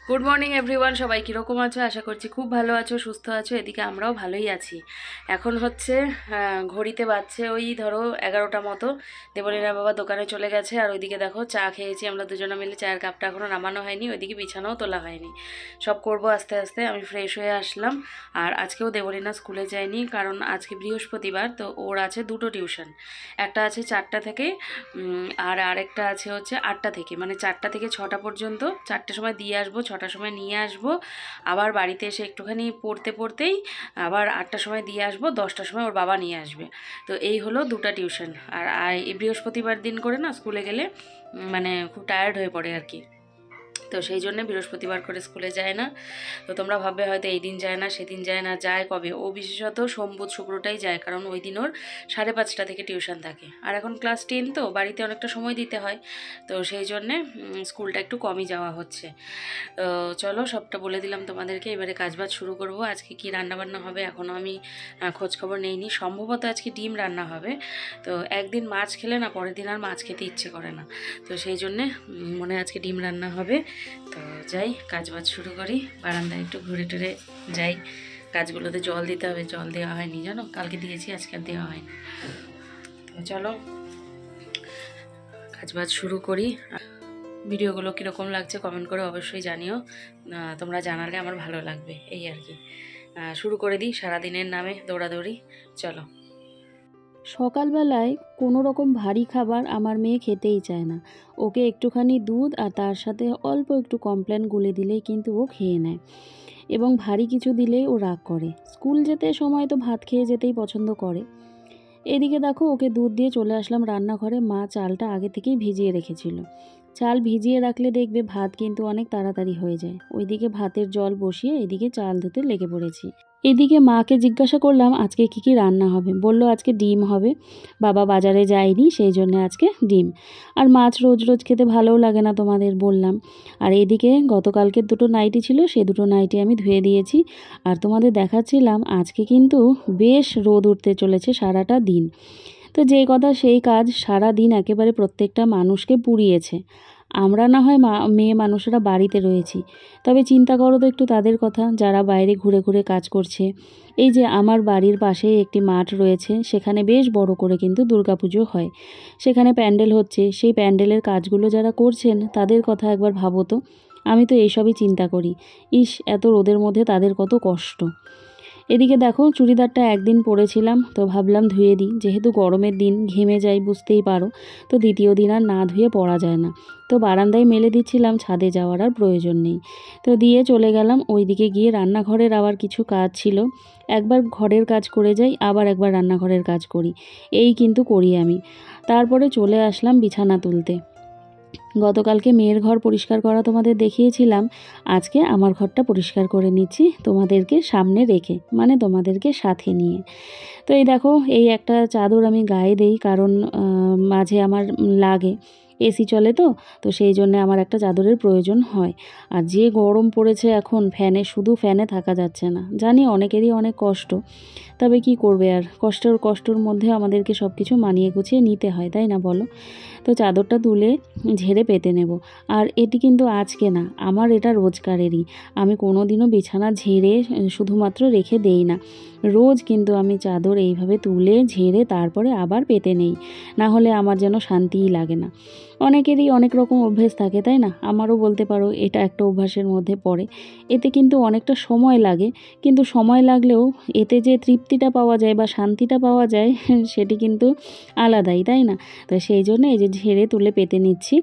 Good morning everyone, সবাই কীরকম আছো? আশা করছি খুব ভালো আছো, সুস্থ আছো। এদিকে আমরাও ভালোই আছি। এখন হচ্ছে ঘড়িতে বাজছে ওই ধরো 11টা মতো। দেবলীনা বাবা দোকানে চলে গেছে, আর ওইদিকে দেখো চা খেয়েছি আমরা দুজনে মিলে। চায়ের কাপটা এখনও নামানো হয়নি, ওইদিকে বিছানাও তোলা হয়নি। সব করব আস্তে আস্তে। আমি ফ্রেশ হয়ে আসলাম। আর আজকেও দেবলীনা স্কুলে যায়নি, কারণ আজকে বৃহস্পতিবার, তো ওর আছে দুটো টিউশন। একটা আছে 4টা থেকে, আর আরেকটা আছে হচ্ছে 8টা থেকে, মানে 4টা থেকে 6টা পর্যন্ত। 4টের সময় দিয়ে আসবো, 6টার সময় নিয়ে আসবো। আবার বাড়িতে এসে একটুখানি পড়তে পড়তেই আবার 8টার সময় দিয়ে আসবো, 10টার সময় ওর বাবা নিয়ে আসবে। তো এই হলো দুটো টিউশন। আর এই বৃহস্পতিবার দিন করে না স্কুলে গেলে মানে খুব টায়ার্ড হয়ে পড়ে আর কি। তো সেই জন্যে বৃহস্পতিবার করে স্কুলে যায় না। তো তোমরা ভাববে হয়তো এই দিন যায় না সেদিন যায় না, যায় কবে? ও বিশেষত সোম বুধ শুক্রটাই যায়, কারণ ওই দিন ওর 5:30 থেকে টিউশন থাকে। আর এখন ক্লাস 10, তো বাড়িতে অনেকটা সময় দিতে হয়। তো সেই জন্যে স্কুলটা একটু কমই যাওয়া হচ্ছে। তো চলো, সবটা বলে দিলাম তোমাদেরকে। এবারে কাজবাজ শুরু করব। আজকে কি রান্নাবান্না হবে এখনও আমি খোঁজখবর নেইনি। সম্ভবত আজকে ডিম রান্না হবে। তো একদিন মাছ খেলে না পরের দিন আর মাছ খেতে ইচ্ছে করে না। তো সেই জন্যে মনে হয় আজকে ডিম রান্না হবে। তো যাই, কাজবাজ শুরু করি। বারান্দায় একটু ঘুরে টুরে যাই। গাছগুলোতে জল দিতে হবে, জল দেওয়া হয়নি জানো, কালকে দিয়েছি, আজকে আর দেওয়া হয়নি। তো চলো কাজবাজ শুরু করি। ভিডিওগুলো কীরকম লাগছে কমেন্ট করে অবশ্যই জানিও। তোমরা জানালে আমার ভালো লাগবে, এই আর কি। শুরু করে দিই সারাদিনের নামে দৌড়াদৌড়ি। চলো। সকালবেলায় কোনো রকম ভারী খাবার আমার মেয়ে খেতেই চায় না। ওকে একটুখানি দুধ আর তার সাথে অল্প একটু কমপ্লেন গুলে দিলেই কিন্তু ও খেয়ে নেয়, এবং ভারী কিছু দিলেই ও রাগ করে। স্কুল যেতে সময় তো ভাত খেয়ে যেতেই পছন্দ করে। এদিকে দেখো, ওকে দুধ দিয়ে চলে আসলাম রান্নাঘরে। মা চালটা আগে থেকেই ভিজিয়ে রেখেছিল। চাল ভিজিয়ে রাখলে দেখবে ভাত কিন্তু অনেক তাড়াতাড়ি হয়ে যায়। ওইদিকে ভাতের জল বসিয়ে এদিকে চাল ধুতে লেগে পড়েছি। এদিকে মাকে জিজ্ঞাসা করলাম আজকে কি রান্না হবে। বলল আজকে ডিম হবে, বাবা বাজারে যায়নি সেই জন্য আজকে ডিম। আর মাছ রোজ রোজ খেতে ভালোও লাগে না, তোমাদের বললাম। আর এদিকে গতকালকের দুটো নাইটি ছিল, সেই দুটো নাইটি আমি ধুয়ে দিয়েছি। আর তোমাদের দেখাচ্ছিলাম আজকে কিন্তু বেশ রোদ উঠতে চলেছে সারাটা দিন। তো যেই কথা সেই কাজ, সারা দিন একেবারে প্রত্যেকটা মানুষকে পুড়িয়েছে। আমরা না হয় মেয়ে মানুষেরা বাড়িতে রয়েছি, তবে চিন্তা করো তো একটু তাদের কথা, যারা বাইরে ঘুরে ঘুরে কাজ করছে। এই যে আমার বাড়ির পাশেই একটি মাঠ রয়েছে, সেখানে বেশ বড় করে কিন্তু দুর্গাপুজো হয়। সেখানে প্যান্ডেল হচ্ছে, সেই প্যান্ডেলের কাজগুলো যারা করছেন তাদের কথা একবার ভাবো তো। আমি তো এইসবই চিন্তা করি, ইস এত রোদের মধ্যে তাদের কত কষ্ট। এদিকে দেখো, চুড়িদারটা একদিন পরেছিলাম, তো ভাবলাম ধুয়ে দিই, যেহেতু গরমের দিন ঘেমে যাই বুঝতেই পারো। তো দ্বিতীয় দিন আর না ধুয়ে পরা যায় না। তো বারান্দায় মেলে দিচ্ছিলাম, ছাদে যাওয়ার আর প্রয়োজন নেই। তো দিয়ে চলে গেলাম। ওইদিকে গিয়ে রান্নাঘরের আবার কিছু কাজ ছিল। একবার ঘরের কাজ করে যাই, আবার একবার রান্নাঘরের কাজ করি, এই কিন্তু করি আমি। তারপরে চলে আসলাম বিছানা তুলতে। গতকালকে মেয়ের ঘর পরিষ্কার করা তোমাদের দেখিয়েছিলাম, আজকে আমার ঘরটা পরিষ্কার করে নিচ্ছি তোমাদেরকে সামনে রেখে, মানে তোমাদেরকে সাথে নিয়ে। তো এই দেখো, এই একটা চাদর আমি গায়ে দেই, কারণ মাঝে আমার লাগে, এসি চলে তো, তো সেই জন্য আমার একটা চাদরের প্রয়োজন হয়। আর যে গরম পড়েছে এখন, শুধু ফ্যানে থাকা যাচ্ছে না। জানি অনেকেরই অনেক কষ্ট, তবে কি করবে আর, কষ্টর মধ্যে আমাদেরকে সব কিছু মানিয়ে গুছিয়ে নিতে হয়, তাই না বলো? তো চাদরটা তুলে ঝেড়ে পেতে নেব। আর এটি কিন্তু আজকে না, আমার এটা রোজকারেরই। আমি কোনো দিনও বিছানা ঝেড়ে শুধুমাত্র রেখে দেই না। রোজ কিন্তু আমি চাদর এইভাবে তুলে ঝেড়ে তারপরে আবার পেতে নেই, না হলে আমার যেন শান্তিই লাগে না। অনেকেরই অনেক রকম অভ্যেস থাকে, তাই না? আমারও বলতে পারো এটা একটা অভ্যাসের মধ্যে পড়ে। এতে কিন্তু অনেকটা সময় লাগে, কিন্তু সময় লাগলেও এতে যে তৃপ্তিটা পাওয়া যায় বা শান্তিটা পাওয়া যায় সেটি কিন্তু আলাদাই, তাই না? তো সেই জন্য এই যে ঝেড়ে তুলে পেতে নিচ্ছি।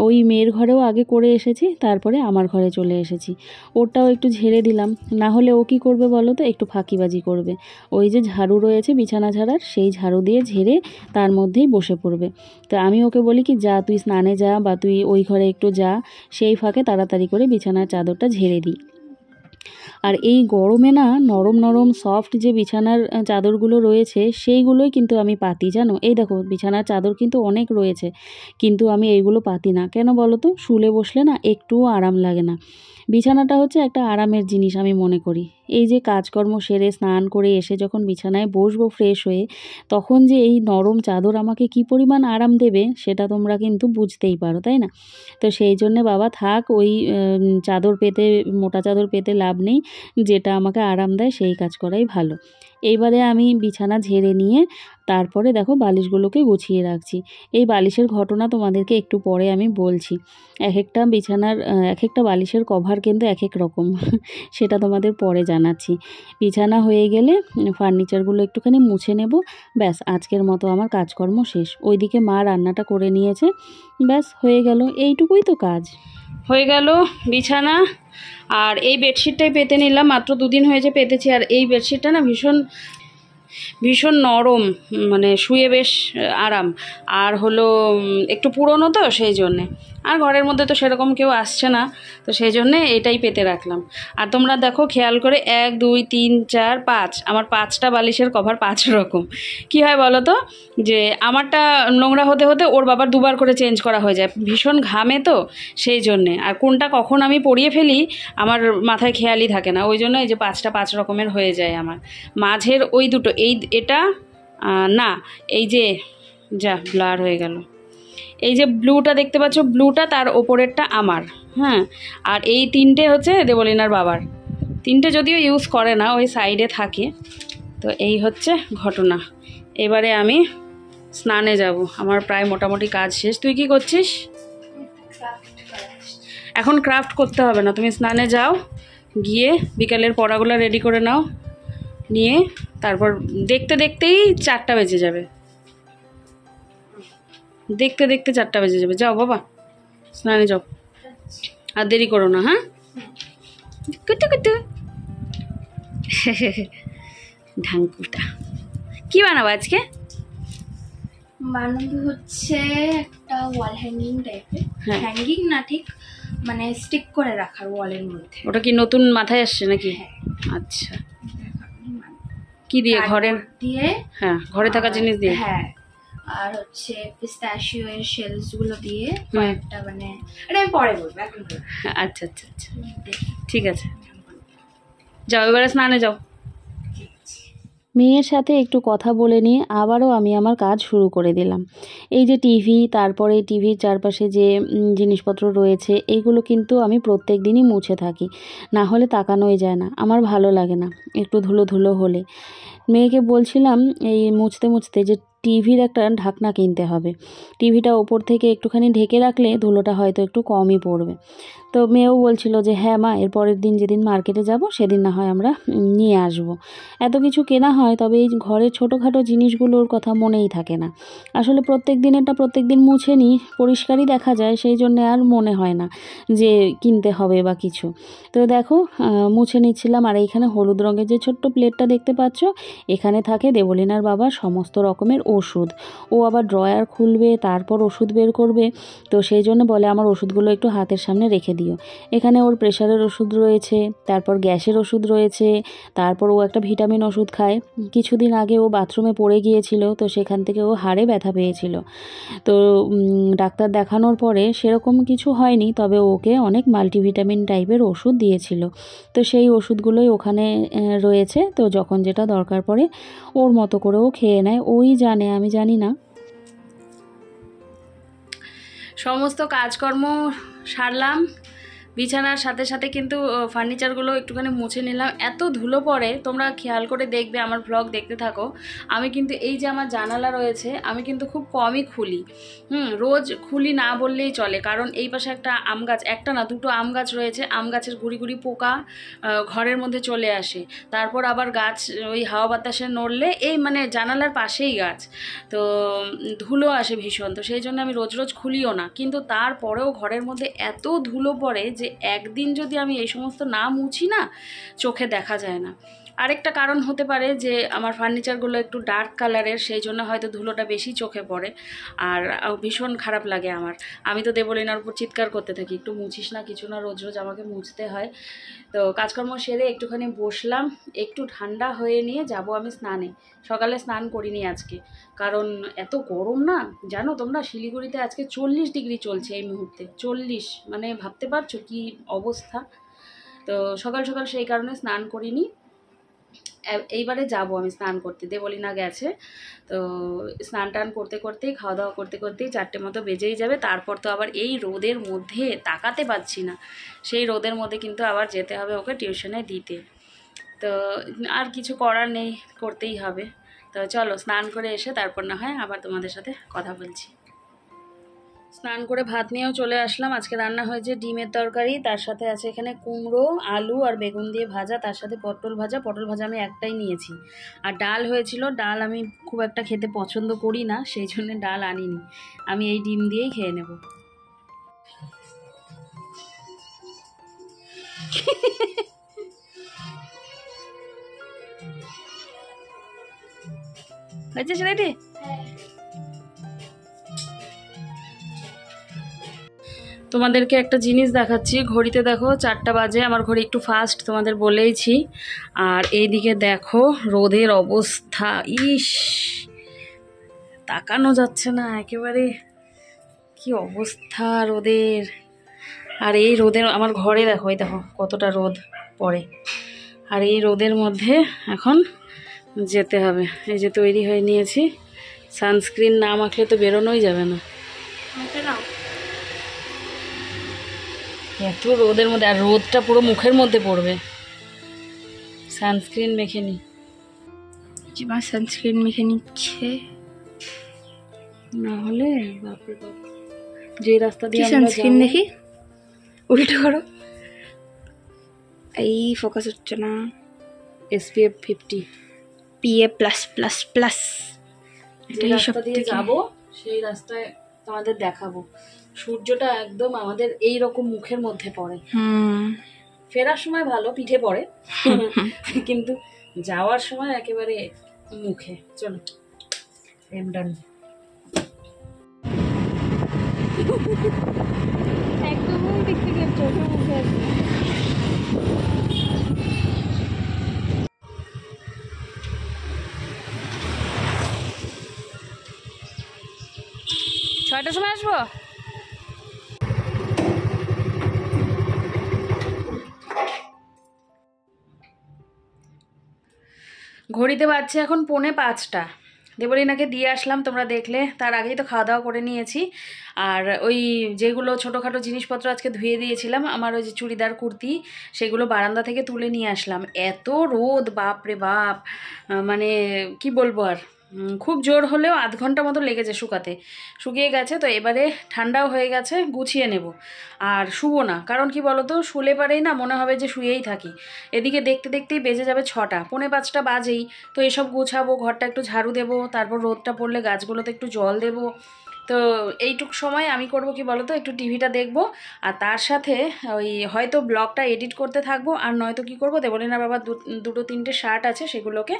ওই মেয়ের ঘরেও আগে করে এসেছি, তারপরে আমার ঘরে চলে এসেছি। ওরটাও একটু ঝেড়ে দিলাম, না হলে ও কী করবে বলো তো, একটু ফাঁকিবাজি করবে। ওই যে ঝাড়ু রয়েছে বিছানা ঝাড়ার, সেই ঝাড়ু দিয়ে ঝেড়ে তার মধ্যেই বসে পড়বে। তো আমি ওকে বলি কি, যা তুই স্নানে যা, বা তুই ওই ঘরে একটু যা, সেই ফাঁকে তাড়াতাড়ি করে বিছানার চাদরটা ঝেড়ে দিই। আর এই গরমে না নরম নরম সফট যে বিছানার চাদরগুলো রয়েছে সেইগুলোই কিন্তু আমি পাতি, জানো। এই দেখো বিছানার চাদর কিন্তু অনেক রয়েছে, কিন্তু আমি এইগুলো পাতি না। কেন বলো তো? শুলে বসলে না একটুও আরাম লাগে না। বিছানাটা হচ্ছে একটা আরামের জিনিস আমি মনে করি। এই যে কাজকর্ম সেরে স্নান করে এসে যখন বিছানায় বসবো ফ্রেশ হয়ে, তখন যে এই নরম চাদর আমাকে কি পরিমাণ আরাম দেবে সেটা তোমরা কিন্তু বুঝতেই পারো, তাই না? তো সেই জন্যে বাবা থাক, ওই চাদর পেতে, মোটা চাদর পেতে লাভ নেই, যেটা আমাকে আরাম দেয় সেই কাজ করাই ভালো। এইবারে আমি বিছানা ঝেড়ে নিয়ে তারপরে দেখো বালিশগুলোকে গুছিয়ে রাখছি। এই বালিশের ঘটনা তোমাদেরকে একটু পরে আমি বলছি। এক একটা বিছানার এক একটা বালিশের কভার কিন্তু এক এক রকম সেটা তোমাদের পরে জানাচ্ছি। বিছানা হয়ে গেলে ফার্নিচারগুলো একটুখানি মুছে নেব। ব্যাস, আজকের মতো আমার কাজকর্ম শেষ। ওইদিকে মা রান্নাটা করে নিয়েছে, ব্যাস হয়ে গেল, এইটুকুই তো কাজ। হয়ে গেল বিছানা। আর এই বেডশিটটাই পেতে নিলাম, মাত্র 2 দিন হয়েছে পেতেছি। আর এই বেডশিটটা না ভীষণ ভীষণ নরম, মানে শুয়ে বেশ আরাম। আর হলো একটু পুরনো তো সেই জন্যে, আর ঘরের মধ্যে তো সেরকম কেউ আসছে না, তো সেই জন্যে এটাই পেতে রাখলাম। আর তোমরা দেখো খেয়াল করে 1 2 3 4 5, আমার 5টা বালিশের কভার 5 রকম। কী হয় বলো তো, যে আমারটা নোংরা হতে হতে ওর বাবার 2বার করে চেঞ্জ করা হয়ে যায়, ভীষণ ঘামে তো সেই জন্যে। আর কোনটা কখন আমি পরিয়ে ফেলি আমার মাথায় খেয়ালই থাকে না, ওই জন্য এই যে 5টা 5 রকমের হয়ে যায় আমার। মাঝের ওই দুটো, এটা না, এই যে যা ব্লার হয়ে গেল, এই যে ব্লুটা দেখতে পাচ্ছ, ব্লুটা তার ওপরেরটা আমার, হ্যাঁ। আর এই 3টে হচ্ছে দেবলিনার বাবার। 3টে যদিও ইউজ করে না, ওই সাইডে থাকে। তো এই হচ্ছে ঘটনা। এবারে আমি স্নানে যাব, আমার প্রায় মোটামুটি কাজ শেষ। তুই কি করছিস? এখন ক্রাফট করতে হবে না, তুমি স্নানে যাও, গিয়ে বিকালের পড়াগুলো রেডি করে নাও, নিয়ে তারপর দেখতে দেখতেই 4টা বেজে যাবে, দেখতে দেখতে 4টা বেজে যাবে। যাও বাবা, স্নানে যাও, আর দেরি করো না, হ্যাঁ। কুতু কুতু ঢাঙ্কুটা। কি বানাবো আজকে? বানাবো হচ্ছে একটা ওয়াল হ্যাঙ্গিং টাইপের, হ্যাঁ। হ্যাঙ্গিং না ঠিক, মানে স্টিক করে রাখার ওয়ালের মধ্যে। ওটা কি নতুন মাথায় আসছে নাকি? হ্যাঁ। আচ্ছা, কি দিয়ে? ঘরের দিয়ে, হ্যাঁ, ঘরে থাকা জিনিস দিয়ে। হ্যাঁ। আর হচ্ছে পিস্তাশিও এর শেলস গুলো দিয়ে হুম। একটা, মানে এটা আমি পরে বলবো, এখন বলবো। আচ্ছা আচ্ছা আচ্ছা, ঠিক আছে, যাও এবারে স্নানে যাও। মেয়ের সাথে একটু কথা বলে নিয়ে আবারও আমি আমার কাজ শুরু করে দিলাম। এই যে টিভি, তারপরে টিভির চারপাশে যে জিনিসপত্র রয়েছে, এইগুলো কিন্তু আমি প্রত্যেক দিনই মুছে থাকি, না হলে তাকানোই যায় না, আমার ভালো লাগে না একটু ধুলো ধুলো হলে। মেয়েকে বলছিলাম এই মুছতে মুছতে যে টিভির একটা ঢাকনা কিনতে হবে, টিভিটা ওপর থেকে একটুখানি ঢেকে রাখলে ধুলোটা হয়তো একটু কমই পড়বে। তো মেয়েও বলছিল যে হ্যাঁ মা, এর পরের দিন যেদিন মার্কেটে যাব সেদিন না হয় আমরা নিয়ে আসব। এত কিছু কেনা হয়, তবে এই ঘরের ছোটোখাটো জিনিসগুলোর কথা মনেই থাকে না। আসলে প্রত্যেক দিনেরটা প্রত্যেক দিন মুছে নিই, পরিষ্কারই দেখা যায়, সেই জন্যে আর মনে হয় না যে কিনতে হবে বা কিছু। তো দেখো মুছে নিচ্ছিলাম। আর এইখানে হলুদ রঙের যে ছোট্ট প্লেটটা দেখতে পাচ্ছ, এখানে থাকে দেবলিনার বাবার সমস্ত রকমের ওষুধ। ও আবার ড্রয়ার খুলবে, তারপর ওষুধ বের করবে, তো সেই জন্য বলে আমার ওষুধগুলো একটু হাতের সামনে রেখে দিও। এখানে ওর প্রেশারের ওষুধ রয়েছে, তারপর গ্যাসের ওষুধ রয়েছে, তারপর ও একটা ভিটামিন ওষুধ খায়। কিছুদিন আগে ও বাথরুমে পড়ে গিয়েছিল, তো সেখান থেকে ও হাড়ে ব্যথা পেয়েছিল। তো ডাক্তার দেখানোর পরে সেরকম কিছু হয়নি, তবে ওকে অনেক মাল্টিভিটামিন টাইপের ওষুধ দিয়েছিল। তো সেই ওষুধগুলোই ওখানে রয়েছে, তো যখন যেটা দরকার পড়ে ওর মতো করে ও খেয়ে নেয়, ওই জানে, আমি জানি না। সমস্ত কাজকর্ম সারলাম, বিছানার সাথে সাথে কিন্তু ফার্নিচারগুলো একটুখানি মুছে নিলাম। এত ধুলো পড়ে, তোমরা খেয়াল করে দেখবে, আমার ব্লগ দেখতে থাকো। আমি কিন্তু এই যে আমার জানালা রয়েছে, আমি কিন্তু খুব কমই খুলি, রোজ খুলি না বললেই চলে। কারণ এই পাশে একটা আম গাছ, একটা না 2টো আম গাছ রয়েছে, আম গাছের গুড়ি গুড়ি পোকা ঘরের মধ্যে চলে আসে। তারপর আবার গাছ ওই হাওয়া বাতাসে নড়লে, এই মানে জানালার পাশেই গাছ, তো ধুলো আসে ভীষণ। তো সেই জন্য আমি রোজ রোজ খুলিও না, কিন্তু তারপরেও ঘরের মধ্যে এত ধুলো পড়ে যে একদিন যদি আমি এই সমস্ত না মুছি না, চোখে দেখা যায় না। আরেকটা কারণ হতে পারে যে আমার ফার্নিচারগুলো একটু ডার্ক কালারের, সেই জন্য হয়তো ধুলোটা বেশি চোখে পড়ে। আর ভীষণ খারাপ লাগে আমার। আমি তো দেবলীনার উপর চিৎকার করতে থাকি, একটু মুছিস না, কিছু না, রোজ রোজ আমাকে মুছতে হয়। তো কাজকর্ম সেরে একটুখানি বসলাম, একটু ঠান্ডা হয়ে নিয়ে যাব আমি স্নানে। সকালে স্নান করিনি আজকে, কারণ এত গরম না, জানো তোমরা, শিলিগুড়িতে আজকে 40 ডিগ্রি চলছে এই মুহূর্তে। 40, মানে ভাবতে পারছো কি অবস্থা। তো সকাল সকাল সেই কারণে স্নান করিনি। এইবারে যাব আমি স্নান করতে, দেবলীনা গেছে। তো স্নান টান করতে করতেই, খাওয়া দাওয়া করতে করতেই 4টে মতো বেজেই যাবে। তারপর তো আবার এই রোদের মধ্যে তাকাতে পারছি না, সেই রোদের মধ্যে কিন্তু আবার যেতে হবে ওকে টিউশনে দিতে। তো আর কিছু করার নেই, করতেই হবে। তো চলো স্নান করে এসে তারপর না হয় আবার তোমাদের সাথে কথা বলছি। স্নান করে ভাত নিয়েও চলে আসলাম। আজকে রান্না হয়েছে ডিমের তরকারি, তার সাথে আছে এখানে কুমড়ো, আলু আর বেগুন দিয়ে ভাজা, তার সাথে পটল ভাজা। পটল ভাজা আমি একটাই নিয়েছি। আর ডাল হয়েছিল, ডাল আমি খুব একটা খেতে পছন্দ করি না, সেই জন্য ডাল আনিনি। আমি এই ডিম দিয়েই খেয়ে নেব। হয়েছে ছেলেটি? তোমাদেরকে একটা জিনিস দেখাচ্ছি, ঘড়িতে দেখো 4টা বাজে, আমার ঘড়ি একটু ফাস্ট তোমাদের বলেইছি। আর এইদিকে দেখো রোদের অবস্থা, ইস তাকানো যাচ্ছে না একেবারে, কি অবস্থা রোদের। আর এই রোদের, আমার ঘরে দেখো, এই দেখো কতটা রোদ পড়ে। আর এই রোদের মধ্যে এখন যেতে হবে। এই যে তৈরি হয়ে নিয়েছি, সানস্ক্রিন না মাখলে তো বেরোনোই যাবে না। এত রোদের মধ্যে, আর রোদটা পুরো মুখের মধ্যে পড়বে, সানস্ক্রিন মেখে নি। জিমা সানস্ক্রিন মেখে নিচ্ছে, না হলে বাপরে বাপ, যে রাস্তা দিয়ে আমরা সানস্ক্রিন যাবো। দেখি, উল্টো করো, এই ফোকাস হচ্ছে না। SPF 50। PA plus plus plus, যে রাস্তা দিয়ে যাবো সেই রাস্তায় তোমাদের দেখাবো। সূর্যটা একদম আমাদের এই রকম মুখের মধ্যে পড়ে। ফেরার সময় ভালো পিঠে পড়ে, কিন্তু যাওয়ার সময় একেবারে মুখে। চলো ডান। একদম ওই দিক থেকে চোখের মুখে আসবে। ছয়টার সময় আসবো। ঘড়িতে বাজছে এখন 4:45। দেবলীনাকে দিয়ে আসলাম, তোমরা দেখলে। তার আগেই তো খাওয়া দাওয়া করে নিয়েছি। আর ওই যেগুলো ছোটোখাটো জিনিসপত্র আজকে ধুয়ে দিয়েছিলাম, আমার ওই যে চুড়িদার কুর্তি, সেগুলো বারান্দা থেকে তুলে নিয়ে আসলাম। এত রোদ, বাপ রে বাপ, মানে কি বলবো আর। খুব জোর হলেও আধ ঘন্টা মতো লেগেছে শুকাতে। শুকিয়ে গেছে, তো এবারে ঠান্ডাও হয়ে গেছে, গুছিয়ে নেব। আর শুবো না, কারণ কি বলো তো, শুলে পারেই না মনে হবে যে শুয়েই থাকি। এদিকে দেখতে দেখতেই বেজে যাবে 6টা, 4:45 বাজেই। তো এসব গুছাবো, ঘরটা একটু ঝাড়ু দেবো, তারপর রোদটা পড়লে গাছগুলোতে একটু জল দেবো। তো এইটুক সময় আমি করব কি বলো তো, একটু টিভিটা দেখবো, আর তার সাথে ওই হয়তো ব্লগটা এডিট করতে থাকবো, আর নয়তো কি করব, দেবলীনা বাবার দুটো তিনটে শার্ট আছে, সেগুলোকে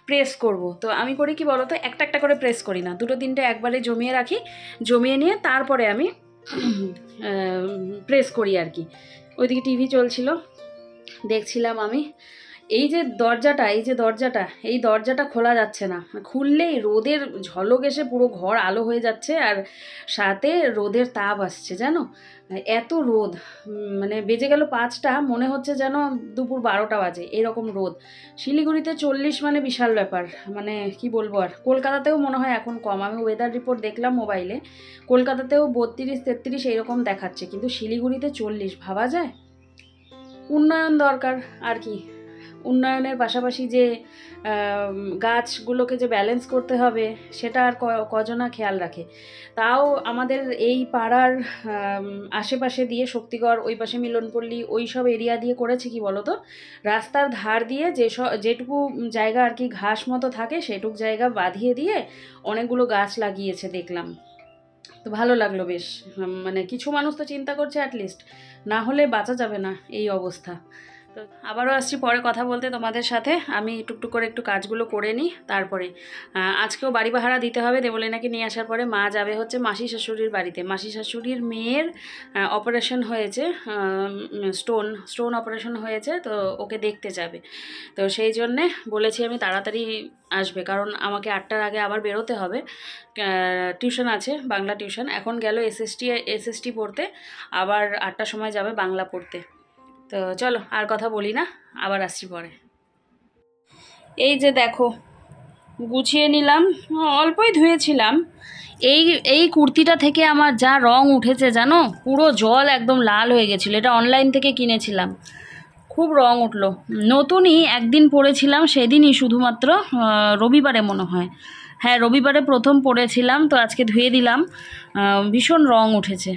প্রেস করব। তো আমি করি কি বলো তো, একটা একটা করে প্রেস করি না, দুটো তিনটে একবারে জমিয়ে রাখি, জমিয়ে নিয়ে তারপরে আমি প্রেস করি আর কি। ওইদিকে টিভি চলছিল, দেখছিলাম আমি। এই যে দরজাটা, এই দরজাটা খোলা যাচ্ছে না, খুললেই রোদের ঝলক এসে পুরো ঘর আলো হয়ে যাচ্ছে, আর সাথে রোদের তাপ আসছে, জানো। এত রোদ, মানে বেজে গেল 5টা, মনে হচ্ছে যেন দুপুর 12টা বাজে, এরকম রোদ। শিলিগুড়িতে 40 মানে বিশাল ব্যাপার, মানে কি বলবো আর। কলকাতাতেও মনে হয় এখন কম, আমি ওয়েদার রিপোর্ট দেখলাম মোবাইলে, কলকাতাতেও 32-33 এইরকম দেখাচ্ছে, কিন্তু শিলিগুড়িতে 40, ভাবা যায়। উন্নয়ন দরকার আর কি। উন্নয়নের পাশাপাশি যে গাছগুলোকে যে ব্যালেন্স করতে হবে, সেটা আর কজনা খেয়াল রাখে। তাও আমাদের এই পাড়ার আশেপাশে দিয়ে, শক্তিগড়, ওই পাশে মিলনপল্লী, ওই সব এরিয়া দিয়ে করেছে কি বলো তো, রাস্তার ধার দিয়ে যেটুকু জায়গা আর কি ঘাস মতো থাকে, সেটুকু জায়গা বাঁধিয়ে দিয়ে অনেকগুলো গাছ লাগিয়েছে দেখলাম। তো ভালো লাগলো বেশ, মানে কিছু মানুষ তো চিন্তা করছে অ্যাটলিস্ট, না হলে বাঁচা যাবে না এই অবস্থা। তো আবারও আসছি পরে কথা বলতে তোমাদের সাথে। আমি টুকটুক করে একটু কাজগুলো করে নিই, তারপরে আজকেও বাড়ি ভাড়া দিতে হবে। দেবলীনাকে নিয়ে আসার পরে মা যাবে হচ্ছে মাসি শাশুড়ির বাড়িতে। মাসি শাশুড়ির মেয়ের অপারেশন হয়েছে, স্টোন অপারেশন হয়েছে, তো ওকে দেখতে যাবে। তো সেই জন্যে বলেছি আমি তাড়াতাড়ি আসবে, কারণ আমাকে 8টার আগে আবার বেরোতে হবে। টিউশন আছে, বাংলা টিউশন। এখন গেল এসএসটি পড়তে, আবার 8টার সময় যাবে বাংলা পড়তে। তো চলো আর কথা বলি না, আবার আসছি পরে। এই যে দেখো গুছিয়ে নিলাম, অল্পই ধুয়েছিলাম। এই কুর্তিটা থেকে আমার যা রং উঠেছে জানো, পুরো জল একদম লাল হয়ে গেছিলো। এটা অনলাইন থেকে কিনেছিলাম, খুব রং উঠলো। নতুনই একদিন পরেছিলাম, সেদিনই শুধুমাত্র রবিবারে মনে হয়, হ্যাঁ রবিবারে প্রথম পরেছিলাম। তো আজকে ধুয়ে দিলাম, ভীষণ রং উঠেছে।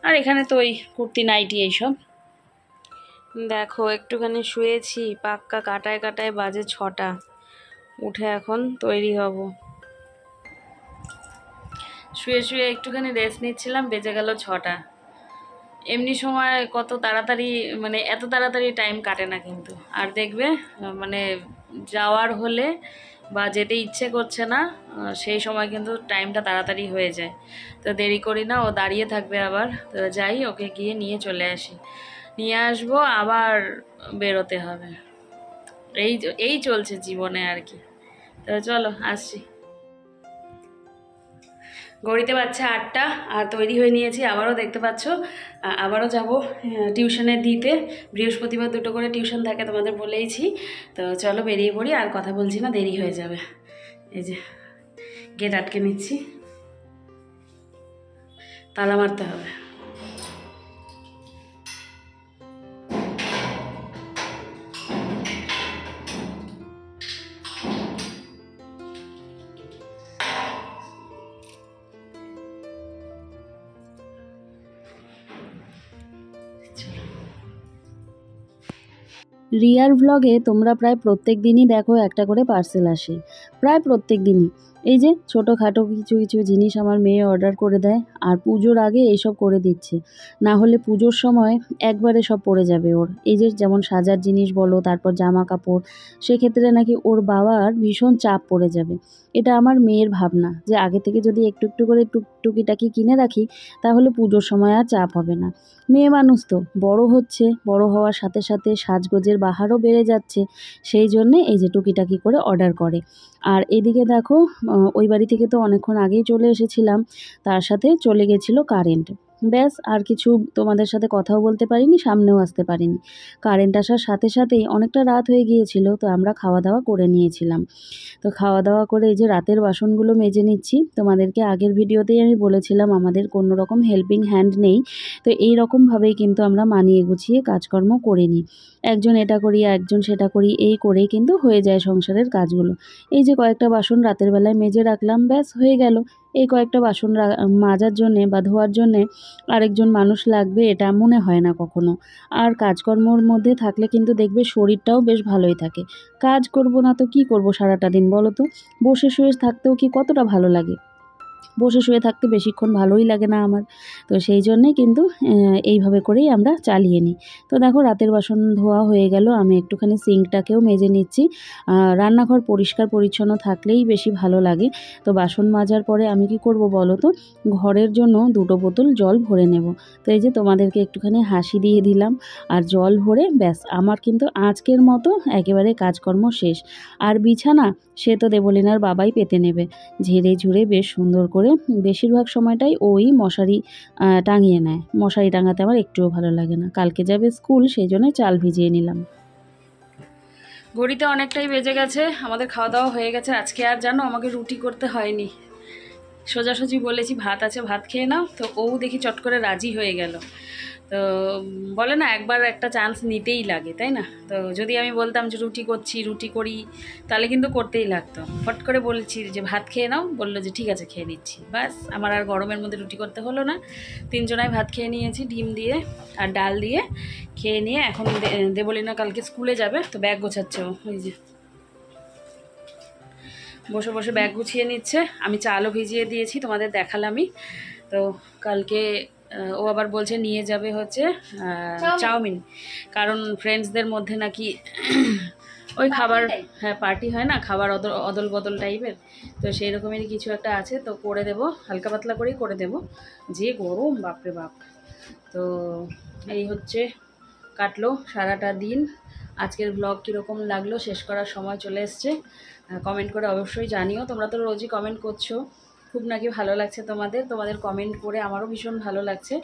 আর এখানে তো ওই কুর্তি নাইটি এইসব। দেখো একটুখানি শুয়েছি, পাক্কা কাটায় কাটায় বাজে 6টা। উঠে এখন তৈরি হব। শুয়ে শুয়ে একটুখানি রেস্ট নিচ্ছিলাম, বেজে গেল 6টা। এমনি সময় কত তাড়াতাড়ি, মানে এত তাড়াতাড়ি টাইম কাটে না কিন্তু। আর দেখবে মানে যাওয়ার হলে বা যেতে ইচ্ছে করছে না, সেই সময় কিন্তু টাইমটা তাড়াতাড়ি হয়ে যায়। তো দেরি করি না, ও দাঁড়িয়ে থাকবে আবার। তো যাই, ওকে গিয়ে নিয়ে চলে আসি, নিয়ে আসবো, আবার বেরোতে হবে। এই চলছে জীবনে আর কি। তো চলো আসছি। ঘড়িতে বাজছে 8টা, আর তৈরি হয়ে নিয়েছি। আবারও দেখতে পাচ্ছ, আবারও যাব টিউশনে দিতে। বৃহস্পতিবার 2টো করে টিউশন থাকে, তোমাদের বলেইছি। তো চলো বেরিয়ে পড়ি, আর কথা বলছি না, দেরি হয়ে যাবে। এই যে গেট আটকে নিচ্ছি, তালা মারতে হবে। রিয়ার ভ্লগে তোমরা প্রায় প্রত্যেক দিনই দেখো একটা করে পার্সেল আসে, প্রায় প্রত্যেক দিনই। এই যে ছোটোখাটো কিছু কিছু জিনিস আমার মেয়ে অর্ডার করে দেয়, আর পুজোর আগে এইসব করে দিচ্ছে, না হলে পুজোর সময় একবারে সব পড়ে যাবে ওর। এই যে যেমন সাজার জিনিস বলো, তারপর জামা কাপড়, সেক্ষেত্রে নাকি ওর বাবার ভীষণ চাপ পড়ে যাবে। এটা আমার মেয়ের ভাবনা, যে আগে থেকে যদি একটু একটু করে টুকিটাকি কিনে রাখি, তাহলে পুজোর সময় আর চাপ হবে না। মেয়ে মানুষ তো বড় হচ্ছে, বড় হওয়ার সাথে সাথে সাজগোজের বাহারও বেড়ে যাচ্ছে, সেই জন্যে এই যে টুকিটাকি করে অর্ডার করে। আর এদিকে দেখো, ওই বাড়ি থেকে তো অনেকক্ষণ আগেই চলে এসেছিলাম, তার সাথে চলে গেছিলো কারেন্ট। ব্যাস, আর কিছু তোমাদের সাথে কথাও বলতে পারিনি, সামনেও আসতে পারিনি। কারেন্ট আসার সাথে সাথেই অনেকটা রাত হয়ে গিয়েছিল, তো আমরা খাওয়া দাওয়া করে নিয়েছিলাম। তো খাওয়া দাওয়া করে এই যে রাতের বাসনগুলো মেজে নিচ্ছি। তোমাদেরকে আগের ভিডিওতেই আমি বলেছিলাম আমাদের কোনো রকম হেল্পিং হ্যান্ড নেই, তো এই রকমভাবেই কিন্তু আমরা মানিয়ে গুছিয়ে কাজকর্ম করে নিই। একজন এটা করি, একজন সেটা করি, এই করেই কিন্তু হয়ে যায় সংসারের কাজগুলো। এই যে কয়েকটা বাসন রাতের বেলায় মেজে রাখলাম, ব্যাস হয়ে গেল। এই কয়েকটা বাসন মাজার জন্যে বা ধোয়ার জন্যে আরেকজন মানুষ লাগবে, এটা মনে হয় না কখনো। আর কাজকর্মর মধ্যে থাকলে কিন্তু দেখবে শরীরটাও বেশ ভালোই থাকে। কাজ করব না তো কি করব সারাটা দিন বলো তো? বসে শুয়ে থাকতেও কি কতটা ভালো লাগে? বসে শুয়ে থাকতে বেশিক্ষণ ভালোই লাগে না আমার। তো সেই জন্যেই কিন্তু এইভাবে করেই আমরা চালিয়ে নিই। তো দেখো রাতের বাসন ধোয়া হয়ে গেল, আমি একটুখানি সিঙ্কটাকেও মেজে নিচ্ছি। রান্নাঘর পরিষ্কার পরিচ্ছন্ন থাকলেই বেশি ভালো লাগে। তো বাসন মাজার পরে আমি কি করব বলো তো? ঘরের জন্য 2টো বোতল জল ভরে নেব। তো এই যে তোমাদেরকে একটুখানি হাসি দিয়ে দিলাম, আর জল ভরে ব্যাস আমার কিন্তু আজকের মতো একেবারে কাজকর্ম শেষ। আর বিছানা সে তো দেবলীনার বাবাই পেতে নেবে, ঝেড়ে ঝুড়ে বেশ সুন্দর করে। বেশিরভাগ সময়টাই ওই মশারি টাঙিয়ে নেয়। মশারি টাঙাতে আমার একটুও ভালো লাগে না। কালকে যাবে স্কুল, সেই জন্য চাল ভিজিয়ে নিলাম। ঘড়িতে অনেকটাই বেজে গেছে, আমাদের খাওয়া দাওয়া হয়ে গেছে। আজকে আর জানো আমাকে রুটি করতে হয়নি, সোজাসুজি বলেছি ভাত আছে, ভাত খেয়ে নাও। তো ও দেখি চট করে রাজি হয়ে গেল। তো বলে না একবার একটা চান্স নিতেই লাগে, তাই না? তো যদি আমি বলতাম যে রুটি করছি, রুটি করি, তাহলে কিন্তু করতেই লাগতো। ফট করে বলছি যে ভাত খেয়ে নাও, বললো যে ঠিক আছে খেয়ে নিচ্ছি। ব্যাস, আমার আর গরমের মধ্যে রুটি করতে হলো না। 3 জনাই ভাত খেয়ে নিয়েছি, ডিম দিয়ে আর ডাল দিয়ে খেয়ে নিয়ে। এখন দেবলীনা কালকে স্কুলে যাবে, তো ব্যাগ গোছাচ্ছে ও। ওই যে বসে বসে ব্যাগ গুছিয়ে নিচ্ছে। আমি চালও ভিজিয়ে দিয়েছি, তোমাদের দেখালামই। তো কালকে ও আবার বলছে নিয়ে যাবে হচ্ছে চাউমিন, কারণ ফ্রেন্ডসদের মধ্যে নাকি ওই খাবার, হ্যাঁ পার্টি হয় না, খাবার অদল বদল টাইপের, তো সেই রকমেরই কিছু একটা আছে, তো করে দেব, হালকা পাতলা করেই করে দেব, যে গরম বাপরে বাপ। তো এই হচ্ছে কাটলো সারাটা দিন। আজকের ব্লগ কীরকম লাগলো শেষ করার সময় চলে এসছে, কমেন্ট করে অবশ্যই জানিও। তোমরা তো রোজই কমেন্ট করছো, খুব নাকি ভালো লাগছে তোমাদের কমেন্ট করে আমারও ভীষণ ভালো লাগছে।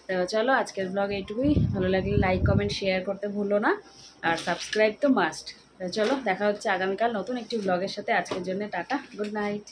তো চলো আজকের ব্লগ এইটুকুই, ভালো লাগলে লাইক কমেন্ট শেয়ার করতে ভুলো না, আর সাবস্ক্রাইব তো মাস্ট। তো চলো দেখা হচ্ছে আগামীকাল নতুন একটি ব্লগের সাথে। আজকের জন্য টাটা, গুড নাইট।